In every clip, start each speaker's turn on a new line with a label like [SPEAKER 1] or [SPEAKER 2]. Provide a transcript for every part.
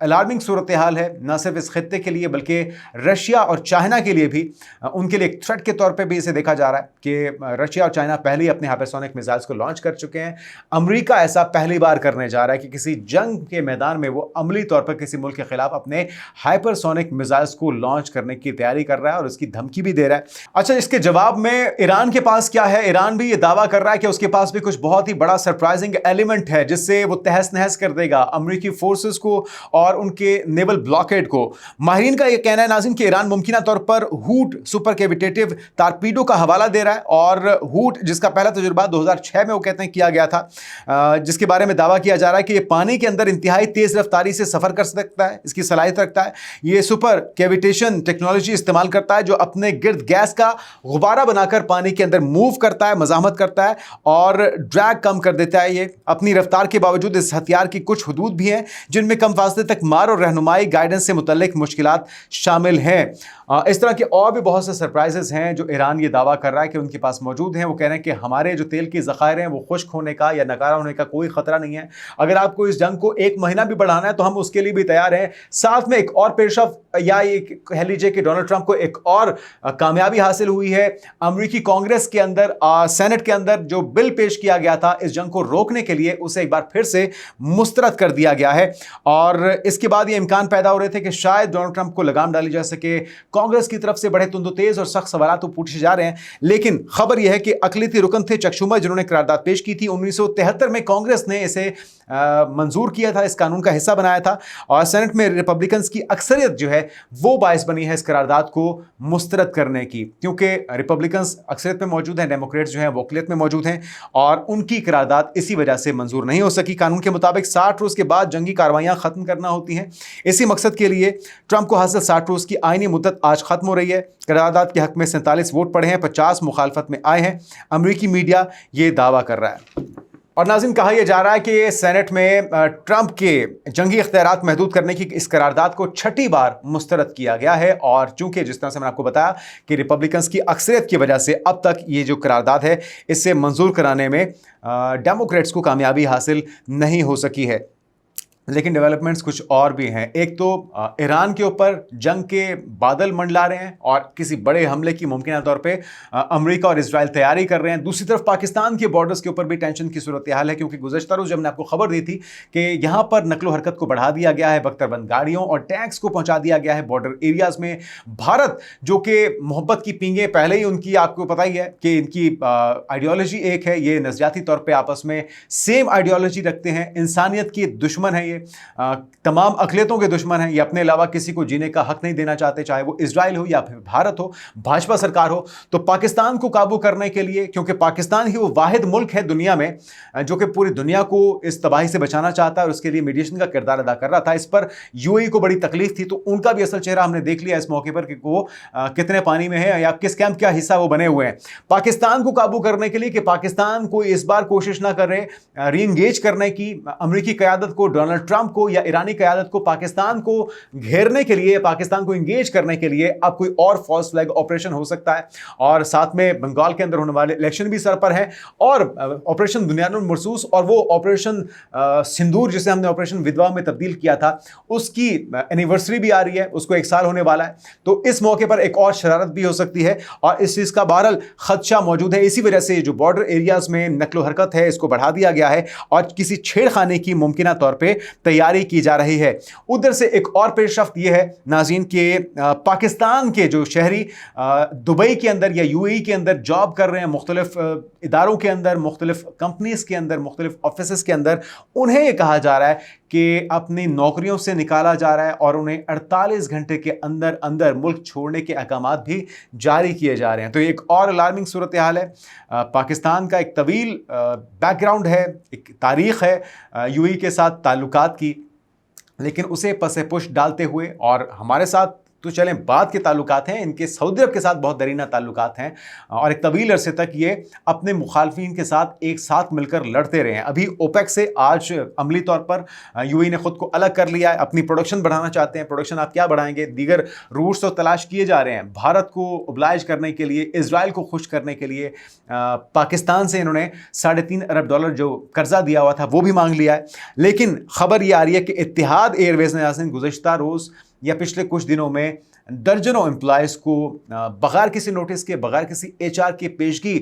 [SPEAKER 1] Alarming صورتحال ہے، نہ صرف اس خطے کے لیے بلکہ رشیا اور چائنا کے لیے بھی، ان کے لیے ایک تھریٹ کے طور پہ بھی اسے دیکھا جا رہا ہے کہ رشیا اور چائنا پہلے ہی اپنے ہائپرسونک میزائلز کو لانچ کر چکے ہیں۔ امریکہ ایسا پہلی بار کرنے جا رہا ہے کہ کسی جنگ کے میدان میں وہ عملی طور پر کسی ملک کے خلاف اپنے ہائپرسونک میزائلز کو لانچ کرنے کی تیاری کر رہا ہے اور اس کی دھمکی بھی دے رہا ہے۔ اچھا، اس کے جواب میں ایران کے پاس کیا ہے؟ ایران بھی یہ دعویٰ کر رہا ہے کہ اس کے پاس بھی کچھ بہت ہی بڑا سرپرائزنگ ایلیمنٹ ہے جس سے وہ تہس نہس کر دے گا امریکی فورسز کو اور ان کے نیول بلاکیڈ کو۔ ماہرین کا یہ کہنا ہے ناظرین کہ ایران ممکنہ طور پر ہوٹ سپر کیویٹیٹو ٹارپیڈو کا حوالہ دے رہا ہے، اور ہوٹ جس کا پہلا تجربہ 2006 میں وہ کہتے ہیں کیا گیا تھا، جس کے بارے میں دعویٰ کیا جا رہا ہے کہ یہ پانی کے اندر انتہائی تیز رفتاری سے سفر کر سکتا ہے، اس کی صلاحیت رکھتا ہے۔ یہ سپر کیویٹیشن ٹیکنالوجی استعمال کرتا ہے جو اپنے گرد گیس کا غبارہ بنا کر پانی کے اندر موو کرتا ہے، مزاحمت کرتا ہے اور ڈریگ کم کر دیتا ہے۔ یہ اپنی رفتار کے باوجود اس ہتھیار کی کچھ حدود بھی ہیں جن میں کم فاصلے تک مار اور رہنمائی گائیڈنس سے متعلق مشکلات شامل ہیں۔ اس طرح کے اور بھی بہت سے سرپرائزز ہیں جو ایران یہ دعویٰ کر رہا ہے کہ ان کے پاس موجود ہیں۔ وہ کہہ رہے ہیں کہ ہمارے جو تیل کے ذخائر ہیں وہ خشک ہونے کا یا ناکارہ ہونے کا کوئی خطرہ نہیں ہے، اگر آپ کو اس جنگ کو 1 مہینہ بھی بڑھانا ہے تو ہم اس کے لیے بھی تیار ہیں۔ ساتھ میں ایک اور پیش رفت، یا یہ کہہ لیجیے کہ ڈونلڈ ٹرمپ کو ایک اور کامیابی حاصل ہوئی ہے۔ امریکی کانگریس کے اندر، سینٹ کے اندر جو بل پیش کیا گیا تھا اس جنگ کو روکنے کے لیے، اسے ایک بار پھر سے مسترد کر دیا گیا ہے، اور اس کے بعد یہ امکان پیدا ہو رہے تھے کہ شاید ڈونلڈ ٹرمپ کو لگام ڈالی جا سکے۔ کانگریس کی طرف سے بڑے تند و تیز اور سخت سوالات تو پوچھے جا رہے ہیں، لیکن خبر یہ ہے کہ اقلیتی رکن تھے چک شومر جنہوں نے قرارداد پیش کی تھی۔ 1973 میں کانگریس نے اسے منظور کیا تھا، اس قانون کا حصہ بنایا تھا، اور سینٹ میں ریپبلکنز کی اکثریت جو ہے وہ باعث بنی ہے اس قرارداد کو مسترد کرنے کی، کیونکہ ریپبلکنز اکثریت میں موجود ہیں، ڈیموکریٹس جو ہیں وہ اقلیت میں موجود ہیں، اور ان کی قرارداد اسی وجہ سے منظور نہیں ہو سکی۔ قانون کے مطابق 60 روز کے بعد جنگی کارروائیاں ختم کرنا ہوتی ہیں۔ اسی مقصد کے لیے ٹرمپ کو حاصل 60 روز کی آئینی مدت آج ختم ہو رہی ہے۔ قرارداد کے حق میں 47 ووٹ پڑے ہیں، 50 مخالفت میں آئے ہیں۔ امریکی میڈیا یہ دعویٰ کر رہا ہے۔ اور ناظرین، کہا یہ جا رہا ہے کہ سینٹ میں ٹرمپ کے جنگی اختیارات محدود کرنے کی اس قرارداد کو 6ٹھی بار مسترد کیا گیا ہے، اور چونکہ جس طرح سے میں نے آپ کو بتایا کہ ریپبلکنز کی اکثریت کی وجہ سے اب تک یہ جو قرارداد ہے اس سے منظور کرانے میں ڈیموکریٹس کو کامیابی حاصل نہیں ہو سکی ہے۔ لیکن ڈیولپمنٹس کچھ اور بھی ہیں۔ ایک تو ایران کے اوپر جنگ کے بادل منڈلا رہے ہیں اور کسی بڑے حملے کی ممکنہ طور پہ امریکہ اور اسرائیل تیاری کر رہے ہیں۔ دوسری طرف پاکستان کے بارڈرز کے اوپر بھی ٹینشن کی صورتحال ہے، کیونکہ گزشتہ روز جب میں نے آپ کو خبر دی تھی کہ یہاں پر نقل و حرکت کو بڑھا دیا گیا ہے، بختر بند گاڑیوں اور ٹینکس کو پہنچا دیا گیا ہے بارڈر ایریاز میں۔ بھارت جو کہ محبت کی پینگیں پہلے ہی ان کی آپ کو پتہ ہی ہے کہ ان کی آئیڈیالوجی ایک ہے، یہ نظریاتی طور پہ آپس میں سیم آئیڈیالوجی رکھتے ہیں، انسانیت کی دشمن ہے، یہ تمام اقلیتوں کے دشمن ہیں، یہ اپنے علاوہ کسی کو جینے کا حق نہیں دینا چاہتے، چاہے وہ اسرائیل ہو یا پھر بھارت ہو، بھاجپا سرکار ہو۔ تو پاکستان کو قابو کرنے کے لیے، کیونکہ پاکستان ہی وہ واحد ملک ہے دنیا میں جو کہ پوری دنیا کو اس تباہی سے بچانا چاہتا ہے اور اس کے لیے میڈیشن کا کردار ادا کر رہا تھا، اس پر یو اے ای کو بڑی تکلیف تھی، تو ان کا بھی اصل چہرہ ہم نے دیکھ لیا اس موقع پر کہ وہ کتنے پانی میں ہے یا کس کیمپ کا حصہ وہ بنے ہوئے ہیں۔ پاکستان کو قابو کرنے کے لیے کہ پاکستان کو اس بار کوشش نہ کرے ری انگیج کرنے کی امریکی قیادت کو، ڈونلڈ ٹرمپ کو یا ایرانی قیادت کو، پاکستان کو گھیرنے کے لیے، پاکستان کو انگیج کرنے کے لیے اب کوئی اور فالس فلیگ آپریشن ہو سکتا ہے، اور ساتھ میں بنگال کے اندر ہونے والے الیکشن بھی سر پر ہیں، اور آپریشن بنیاد المرصوص اور وہ آپریشن سندور جسے ہم نے آپریشن ودوا میں تبدیل کیا تھا اس کی اینیورسری بھی آ رہی ہے، اس کو 1 سال ہونے والا ہے، تو اس موقع پر ایک اور شرارت بھی ہو سکتی ہے، اور اس چیز کا بہرحال خدشہ موجود ہے۔ اسی وجہ سے جو بارڈر ایریاز میں نقل و حرکت ہے اس کو بڑھا دیا گیا ہے، اور کسی چھیڑ خانے کی ممکنہ طور پہ تیاری کی جا رہی ہے۔ ادھر سے ایک اور پیش رفت یہ ہے ناظرین کہ پاکستان کے جو شہری دبئی کے اندر یا یو اے ای کے اندر جاب کر رہے ہیں، مختلف اداروں کے اندر، مختلف کمپنیز کے اندر، مختلف آفیسز کے اندر، انہیں یہ کہا جا رہا ہے کہ اپنی نوکریوں سے نکالا جا رہا ہے اور انہیں 48 گھنٹے کے اندر اندر ملک چھوڑنے کے احکامات بھی جاری کیے جا رہے ہیں۔ تو یہ ایک اور الارمنگ صورتحال ہے۔ پاکستان کا ایک طویل بیک گراؤنڈ ہے، ایک تاریخ ہے یو اے ای کے ساتھ تعلقات کی، لیکن اسے پس پش ڈالتے ہوئے اور ہمارے ساتھ تو چلیں بعد کے تعلقات ہیں، ان کے سعودی عرب کے ساتھ بہت درینہ تعلقات ہیں اور ایک طویل عرصے تک یہ اپنے مخالفین کے ساتھ ایک ساتھ مل کر لڑتے رہے ہیں۔ ابھی اوپیک سے آج عملی طور پر یو اے نے خود کو الگ کر لیا ہے، اپنی پروڈکشن بڑھانا چاہتے ہیں۔ پروڈکشن آپ کیا بڑھائیں گے؟ دیگر روٹس تو تلاش کیے جا رہے ہیں۔ بھارت کو اوبلائج کرنے کے لیے، اسرائیل کو خوش کرنے کے لیے پاکستان سے انہوں نے $3.5 ارب جو قرضہ دیا ہوا تھا وہ بھی مانگ لیا ہے۔ لیکن خبر یہ آ رہی ہے کہ اتحاد ایئر ویز نے گزشتہ روز یا پچھلے کچھ دنوں میں درجنوں امپلائیز کو بغیر کسی نوٹس کے، بغیر کسی ایچ آر کی پیشگی،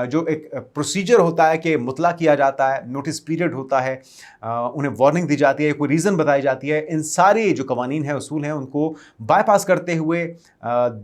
[SPEAKER 1] جو ایک پروسیجر ہوتا ہے کہ مطلع کیا جاتا ہے، نوٹس پیریڈ ہوتا ہے، انہیں وارننگ دی جاتی ہے، کوئی ریزن بتائی جاتی ہے، ان سارے جو قوانین ہیں، اصول ہیں، ان کو بائی پاس کرتے ہوئے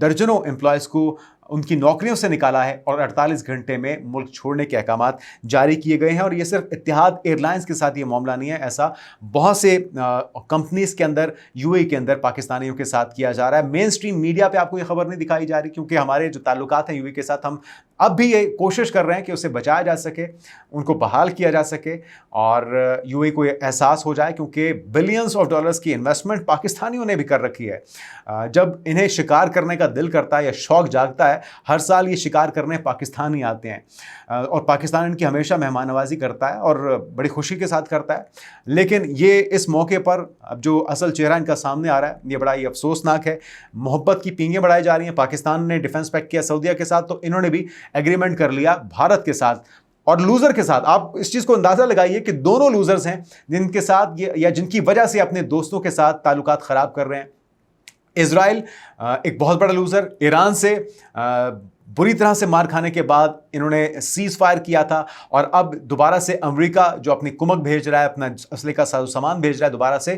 [SPEAKER 1] درجنوں امپلائیز کو ان کی نوکریوں سے نکالا ہے اور 48 گھنٹے میں ملک چھوڑنے کے احکامات جاری کیے گئے ہیں۔ اور یہ صرف اتحاد ایئر لائنز کے ساتھ یہ معاملہ نہیں ہے، ایسا بہت سے کمپنیز کے اندر، یو اے کے اندر پاکستانیوں کے ساتھ کیا جا رہا ہے۔ مین سٹریم میڈیا پہ آپ کو یہ خبر نہیں دکھائی جا رہی کیونکہ ہمارے جو تعلقات ہیں یو اے کے ساتھ، ہم اب بھی یہ کوشش کر رہے ہیں کہ اسے بچایا جا سکے، ان کو بحال کیا جا سکے اور یو اے کو یہ احساس ہو جائے، کیونکہ بلینز آف ڈالرز کی انویسٹمنٹ پاکستانیوں نے بھی کر رکھی ہے۔ جب انہیں شکار کرنے کا دل کرتا ہے یا شوق جاگتا ہے، ہر سال یہ شکار کرنے پاکستانی آتے ہیں اور پاکستان ان کی ہمیشہ مہمان نوازی کرتا ہے اور بڑی خوشی کے ساتھ کرتا ہے۔ لیکن یہ اس موقع پر اب جو اصل چہرہ ان کا سامنے آ رہا ہے، یہ بڑا ہی افسوسناک ہے۔ محبت کی پینگیں بڑھائی جا رہی ہیں۔ پاکستان نے ڈیفنس پیکٹ کیا سعودیہ کے ساتھ، تو انہوں نے بھی ایگریمنٹ کر لیا بھارت کے ساتھ اور لوزر کے ساتھ۔ آپ اس چیز کو اندازہ لگائیے کہ دونوں لوزرز ہیں جن کے ساتھ یا جن کی وجہ سے اپنے دوستوں کے ساتھ تعلقات خراب کر رہے ہیں۔ اسرائیل ایک بہت بڑا لوزر، ایران سے بری طرح سے مار کھانے کے بعد انہوں نے سیز فائر کیا تھا اور اب دوبارہ سے امریکہ جو اپنی کمک بھیج رہا ہے، اپنا اسلحے کا ساز و سامان بھیج رہا ہے، دوبارہ سے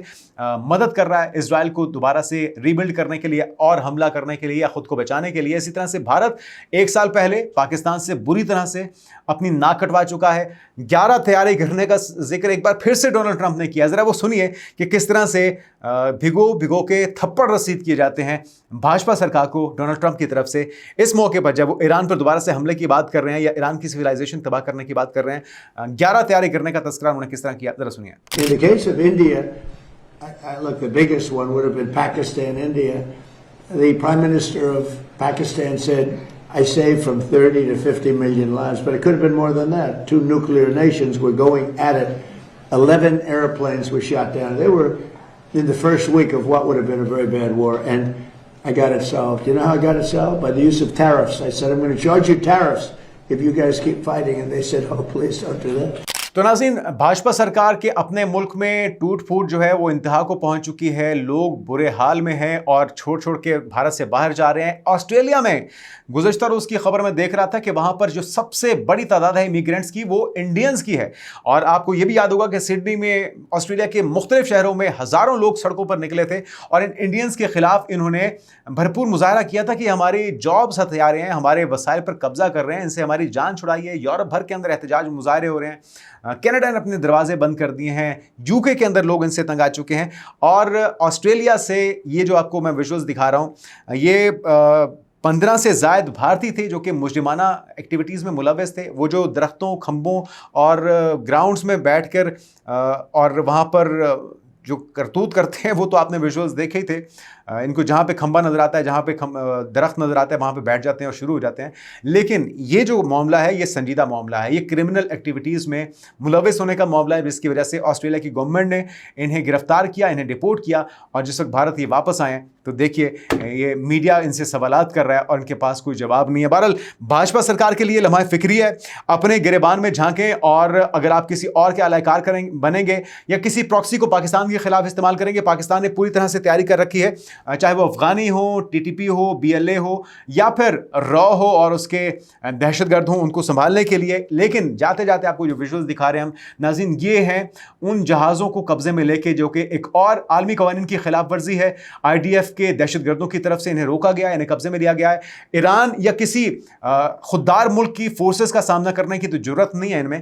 [SPEAKER 1] مدد کر رہا ہے اسرائیل کو دوبارہ سے ری بلڈ کرنے کے لیے اور حملہ کرنے کے لیے یا خود کو بچانے کے لیے۔ اسی طرح سے بھارت 1 سال پہلے پاکستان سے بری طرح سے اپنی ناک کٹوا چکا ہے۔ 11 طیارے گرنے کا ذکر ایک بار پھر سے ڈونلڈ ٹرمپ نے کیا۔ ذرا وہ سنیے کہ کس طرح سے بھگو کے تھپڑ رسید کیے جاتے ہیں بھاجپا سرکار کو ڈونلڈ ٹرمپ کی طرف سے اس موقع پر، جب وہ ایران پر دوبارہ سے حملے کی بات کر رہے ہیں یا ایران کی سویلائزیشن تباہ کرنے کی بات کر رہے ہیں۔ 11 طیارے گرنے کا تذکرہ انہوں نے کس طرح کیا، ذرا سنیے۔
[SPEAKER 2] In the case of India, look, the biggest one would have been Pakistan, India. The Prime Minister of Pakistan said, I saved from 30 to 50 million lives, but it could have been more than that. 2 nuclear nations were going at it. 11 airplanes were shot down. They were in the first week of what would have been a very bad war, and I got it solved. You know how I got it solved? By the use of tariffs. I said, I'm going to charge you tariffs if you guys keep fighting, and they said, oh, please don't do that.
[SPEAKER 1] تو ناظرین، بھاجپا سرکار کے اپنے ملک میں ٹوٹ پھوٹ جو ہے وہ انتہا کو پہنچ چکی ہے۔ لوگ برے حال میں ہیں اور چھوڑ کے بھارت سے باہر جا رہے ہیں۔ آسٹریلیا میں گزشتہ روز کی خبر میں دیکھ رہا تھا کہ وہاں پر جو سب سے بڑی تعداد ہے امیگرینٹس کی، وہ انڈینز کی ہے۔ اور آپ کو یہ بھی یاد ہوگا کہ سڈنی میں، آسٹریلیا کے مختلف شہروں میں ہزاروں لوگ سڑکوں پر نکلے تھے اور ان انڈینز کے خلاف انہوں نے بھرپور مظاہرہ کیا تھا کہ ہماری جابس ہتھیار ہیں، ہمارے وسائل پر قبضہ کر رہے ہیں، ان سے ہماری جان چھڑائیے۔ یورپ بھر کے اندر احتجاج مظاہرے ہو رہے ہیں۔ کینیڈا نے اپنے دروازے بند کر دیے ہیں۔ یو کے اندر لوگ ان سے تنگ آ چکے ہیں۔ اور آسٹریلیا سے یہ جو آپ کو میں ویژولز دکھا رہا ہوں، یہ 15 سے زائد بھارتی تھے جو کہ مجرمانہ ایکٹیویٹیز میں ملوث تھے۔ وہ جو درختوں، کھمبوں اور گراؤنڈز میں بیٹھ کر اور وہاں پر جو کرتوت کرتے ہیں، وہ تو آپ نے ویژولز دیکھے ہی تھے۔ ان کو جہاں پہ کھمبا نظر آتا ہے، جہاں پہ درخت نظر آتا ہے، وہاں پہ بیٹھ جاتے ہیں اور شروع ہو جاتے ہیں۔ لیکن یہ جو معاملہ ہے، یہ سنجیدہ معاملہ ہے، یہ کرمنل ایکٹیویٹیز میں ملوث ہونے کا معاملہ ہے، جس کی وجہ سے آسٹریلیا کی گورنمنٹ نے انہیں گرفتار کیا، انہیں ڈپورٹ کیا، اور جس وقت بھارت یہ واپس آئے ہیں تو دیکھیے یہ میڈیا ان سے سوالات کر رہا ہے اور ان کے پاس کوئی جواب نہیں ہے۔ بہرحال بھاجپا سرکار کے لیے لمحہ فکری ہے، اپنے گریبان میں جھانکیں، اور اگر آپ کسی اور کے اعلی کار بنیں گے یا کسی پراکسی کو پاکستان کے خلاف استعمال کریں گے، پاکستان نے پوری طرح سے تیاری کر رکھی ہے، چاہے وہ افغانی ہو، ٹی ٹی پی ہو، بی ایل اے ہو، یا پھر را ہو اور اس کے دہشت گرد ہوں، ان کو سنبھالنے کے لیے۔ لیکن جاتے جاتے آپ کو جو ویژولز دکھا رہے ہیں ہم ناظرین، یہ ہیں ان جہازوں کو قبضے میں لے کے جو کہ ایک اور عالمی قوانین کی خلاف ورزی ہے۔ آئی ڈی ایف کے دہشت گردوں کی طرف سے انہیں روکا گیا ہے، انہیں قبضے میں لیا گیا ہے۔ ایران یا کسی خوددار ملک کی فورسز کا سامنا کرنے کی تو جرت نہیں ہے ان میں،